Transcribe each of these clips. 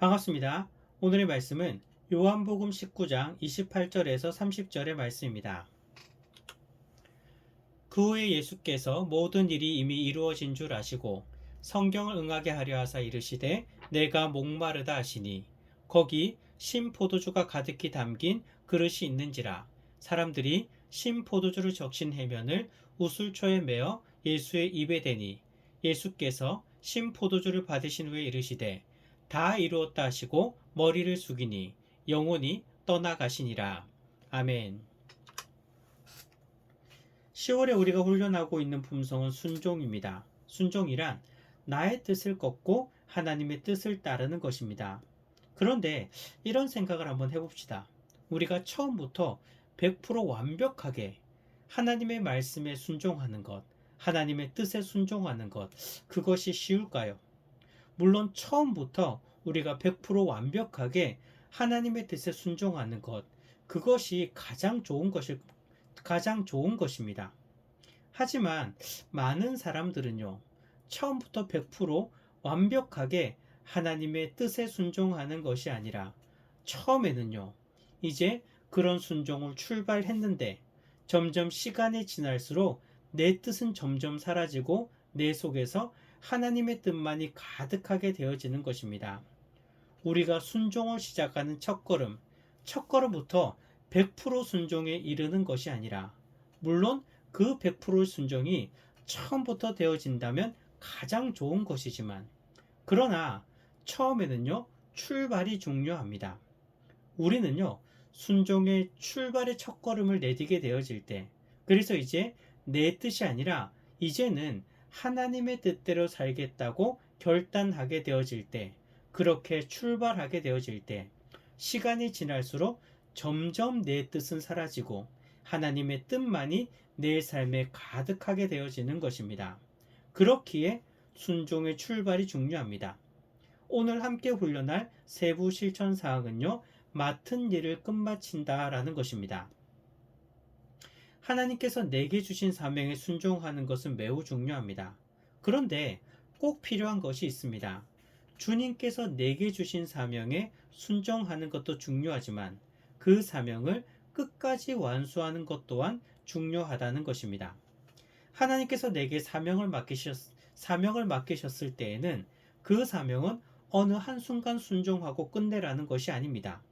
반갑습니다. 오늘의 말씀은 요한복음 19장 28절에서 30절의 말씀입니다. 그 후에 예수께서 모든 일이 이미 이루어진 줄 아시고 성경을 응하게 하려 하사 이르시되 내가 목마르다 하시니 거기 신 포도주가 가득히 담긴 그릇이 있는지라 사람들이 신 포도주를 적신 해면을 우슬초에 메어 예수의 입에 대니 예수께서 신 포도주를 받으신 후에 이르시되 다 이루었다 하시고 머리를 숙이니 영혼이 떠나가시니라. 아멘. 10월에 우리가 훈련하고 있는 품성은 순종입니다. 순종이란 나의 뜻을 꺾고 하나님의 뜻을 따르는 것입니다. 그런데 이런 생각을 한번 해봅시다. 우리가 처음부터 100% 완벽하게 하나님의 말씀에 순종하는 것, 하나님의 뜻에 순종하는 것, 그것이 쉬울까요? 물론 처음부터 우리가 100% 완벽하게 하나님의 뜻에 순종하는 것, 그것이 가장 좋은 것입니다. 하지만 많은 사람들은요, 처음부터 100% 완벽하게 하나님의 뜻에 순종하는 것이 아니라 처음에는요, 이제 그런 순종을 출발했는데 점점 시간이 지날수록 내 뜻은 점점 사라지고 내 속에서 하나님의 뜻만이 가득하게 되어지는 것입니다. 우리가 순종을 시작하는 첫 걸음부터 100% 순종에 이르는 것이 아니라, 물론 그 100% 순종이 처음부터 되어진다면 가장 좋은 것이지만, 그러나 처음에는요, 출발이 중요합니다. 우리는요, 순종의 출발의 첫 걸음을 내디게 되어질 때, 그래서 이제 내 뜻이 아니라 이제는 하나님의 뜻대로 살겠다고 결단하게 되어질 때, 그렇게 출발하게 되어질 때, 시간이 지날수록 점점 내 뜻은 사라지고 하나님의 뜻만이 내 삶에 가득하게 되어지는 것입니다. 그렇기에 순종의 출발이 중요합니다. 오늘 함께 훈련할 세부 실천 사항은요, 맡은 일을 끝마친다라는 것입니다. 하나님께서 내게 주신 사명에 순종하는 것은 매우 중요합니다. 그런데 꼭 필요한 것이 있습니다. 주님께서 내게 주신 사명에 순종하는 것도 중요하지만 그 사명을 끝까지 완수하는 것 또한 중요하다는 것입니다. 하나님께서 내게 사명을 맡기셨을 때에는 그 사명은 어느 한순간 순종하고 끝내라는 것이 아닙니다.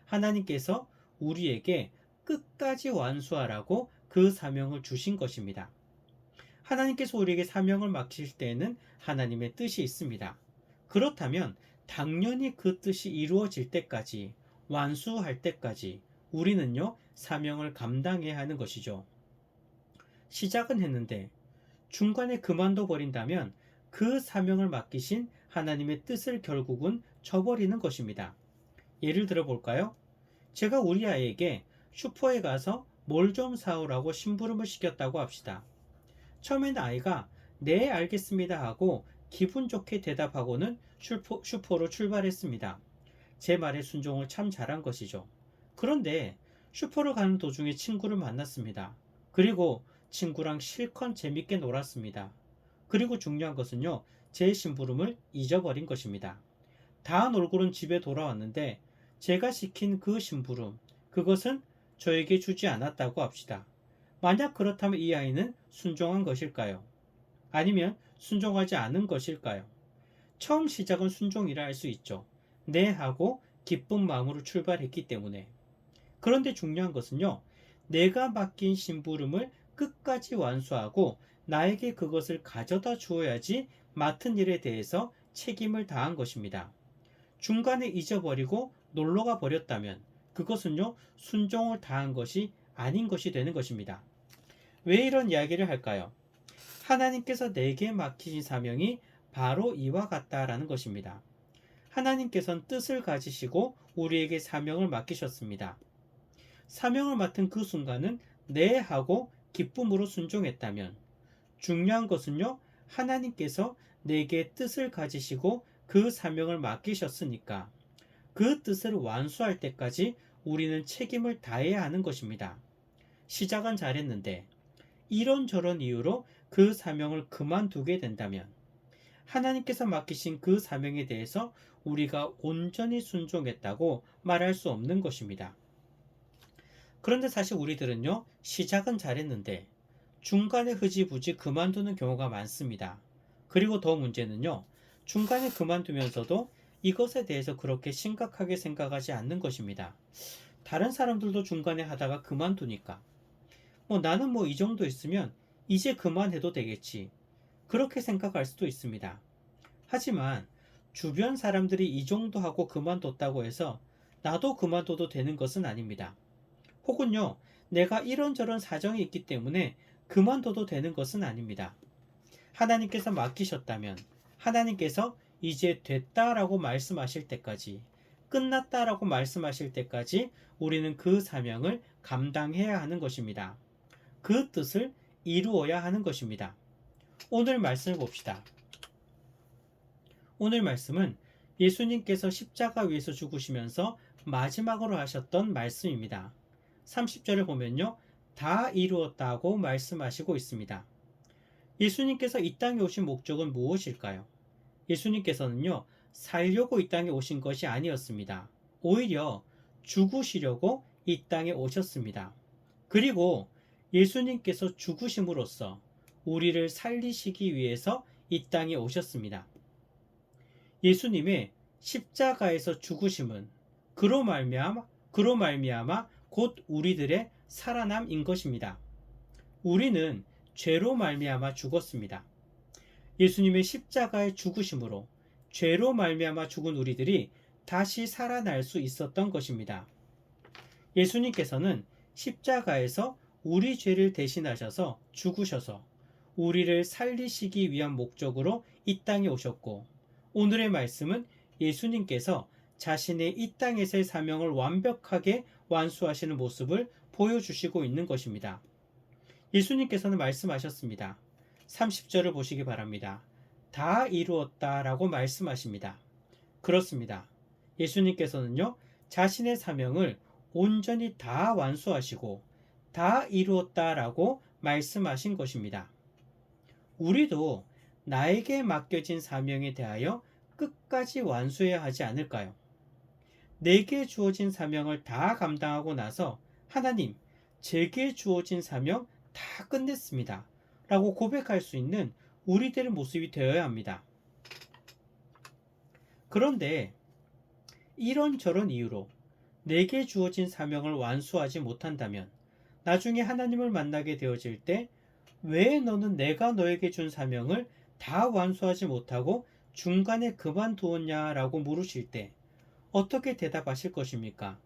하나님께서 우리에게 끝까지 완수하라고 그 사명을 주신 것입니다. 하나님께서 우리에게 사명을 맡기실 때에는 하나님의 뜻이 있습니다. 그렇다면 당연히 그 뜻이 이루어질 때까지, 완수할 때까지 우리는요, 사명을 감당해야 하는 것이죠. 시작은 했는데 중간에 그만둬 버린다면 그 사명을 맡기신 하나님의 뜻을 결국은 저버리는 것입니다. 예를 들어 볼까요? 제가 우리 아이에게 슈퍼에 가서 뭘 좀 사오라고 심부름을 시켰다고 합시다. 처음에는 아이가 네 알겠습니다 하고 기분 좋게 대답하고는 슈퍼로 출발했습니다. 제 말에 순종을 참 잘한 것이죠. 그런데 슈퍼로 가는 도중에 친구를 만났습니다. 그리고 친구랑 실컷 재밌게 놀았습니다. 그리고 중요한 것은요, 제 심부름을 잊어버린 것입니다. 다음 얼굴은 집에 돌아왔는데 제가 시킨 그 심부름, 그것은 저에게 주지 않았다고 합시다. 만약 그렇다면 이 아이는 순종한 것일까요? 아니면 순종하지 않은 것일까요? 처음 시작은 순종이라 할 수 있죠. 네 하고 기쁜 마음으로 출발했기 때문에. 그런데 중요한 것은요, 내가 맡긴 심부름을 끝까지 완수하고 나에게 그것을 가져다 주어야지 맡은 일에 대해서 책임을 다한 것입니다. 중간에 잊어버리고 놀러가 버렸다면 그것은요, 순종을 다한 것이 아닌 것이 되는 것입니다. 왜 이런 이야기를 할까요? 하나님께서 내게 맡기신 사명이 바로 이와 같다라는 것입니다. 하나님께서는 뜻을 가지시고 우리에게 사명을 맡기셨습니다. 사명을 맡은 그 순간은 네 하고 기쁨으로 순종했다면, 중요한 것은요, 하나님께서 내게 뜻을 가지시고 그 사명을 맡기셨으니까 그 뜻을 완수할 때까지 우리는 책임을 다해야 하는 것입니다. 시작은 잘했는데 이런저런 이유로 그 사명을 그만두게 된다면, 하나님께서 맡기신 그 사명에 대해서 우리가 온전히 순종했다고 말할 수 없는 것입니다. 그런데 사실 우리들은요, 시작은 잘했는데 중간에 흐지부지 그만두는 경우가 많습니다. 그리고 더 문제는요, 중간에 그만두면서도 이것에 대해서 그렇게 심각하게 생각하지 않는 것입니다. 다른 사람들도 중간에 하다가 그만두니까 나는 이 정도 있으면 이제 그만해도 되겠지, 그렇게 생각할 수도 있습니다. 하지만 주변 사람들이 이 정도 하고 그만뒀다고 해서 나도 그만둬도 되는 것은 아닙니다. 혹은요, 내가 이런저런 사정이 있기 때문에 그만둬도 되는 것은 아닙니다. 하나님께서 맡기셨다면 하나님께서 이제 됐다라고 말씀하실 때까지, 끝났다라고 말씀하실 때까지 우리는 그 사명을 감당해야 하는 것입니다. 그 뜻을 이루어야 하는 것입니다. 오늘 말씀을 봅시다. 오늘 말씀은 예수님께서 십자가 위에서 죽으시면서 마지막으로 하셨던 말씀입니다. 30절을 보면요, 다 이루었다고 말씀하시고 있습니다. 예수님께서 이 땅에 오신 목적은 무엇일까요? 예수님께서는요, 살려고 이 땅에 오신 것이 아니었습니다. 오히려 죽으시려고 이 땅에 오셨습니다. 그리고 예수님께서 죽으심으로써 우리를 살리시기 위해서 이 땅에 오셨습니다. 예수님의 십자가에서 죽으심은 그로 말미암아 곧 우리들의 살아남인 것입니다. 우리는 죄로 말미암아 죽었습니다. 예수님의 십자가의 죽으심으로 죄로 말미암아 죽은 우리들이 다시 살아날 수 있었던 것입니다. 예수님께서는 십자가에서 우리 죄를 대신하셔서 죽으셔서 우리를 살리시기 위한 목적으로 이 땅에 오셨고, 오늘의 말씀은 예수님께서 자신의 이 땅에서의 사명을 완벽하게 완수하시는 모습을 보여주시고 있는 것입니다. 예수님께서는 말씀하셨습니다. 30절을 보시기 바랍니다. 다 이루었다 라고 말씀하십니다. 그렇습니다. 예수님께서는요, 자신의 사명을 온전히 다 완수하시고 다 이루었다 라고 말씀하신 것입니다. 우리도 나에게 맡겨진 사명에 대하여 끝까지 완수해야 하지 않을까요? 내게 주어진 사명을 다 감당하고 나서 하나님, 제게 주어진 사명 다 끝냈습니다 라고 고백할 수 있는 우리들의 모습이 되어야 합니다. 그런데 이런저런 이유로 내게 주어진 사명을 완수하지 못한다면 나중에 하나님을 만나게 되어질 때 왜 너는 내가 너에게 준 사명을 다 완수하지 못하고 중간에 그만두었냐라고 물으실 때 어떻게 대답하실 것입니까?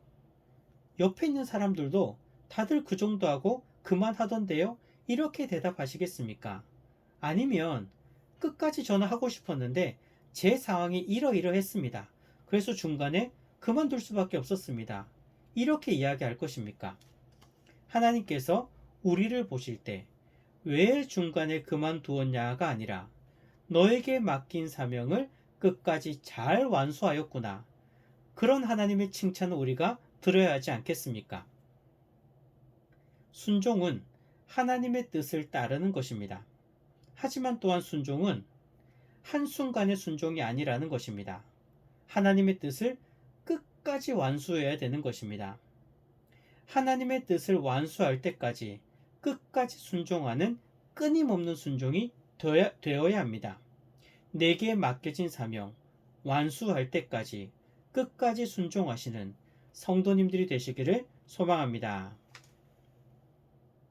옆에 있는 사람들도 다들 그 정도 하고 그만하던데요? 이렇게 대답하시겠습니까? 아니면 끝까지 저는 하고 싶었는데 제 상황이 이러이러했습니다. 그래서 중간에 그만둘 수밖에 없었습니다. 이렇게 이야기할 것입니까? 하나님께서 우리를 보실 때 왜 중간에 그만두었냐가 아니라 너에게 맡긴 사명을 끝까지 잘 완수하였구나, 그런 하나님의 칭찬을 우리가 들어야 하지 않겠습니까? 순종은 하나님의 뜻을 따르는 것입니다. 하지만 또한 순종은 한순간의 순종이 아니라는 것입니다. 하나님의 뜻을 끝까지 완수해야 되는 것입니다. 하나님의 뜻을 완수할 때까지 끝까지 순종하는 끊임없는 순종이 되어야 합니다. 내게 맡겨진 사명 완수할 때까지 끝까지 순종하시는 성도님들이 되시기를 소망합니다.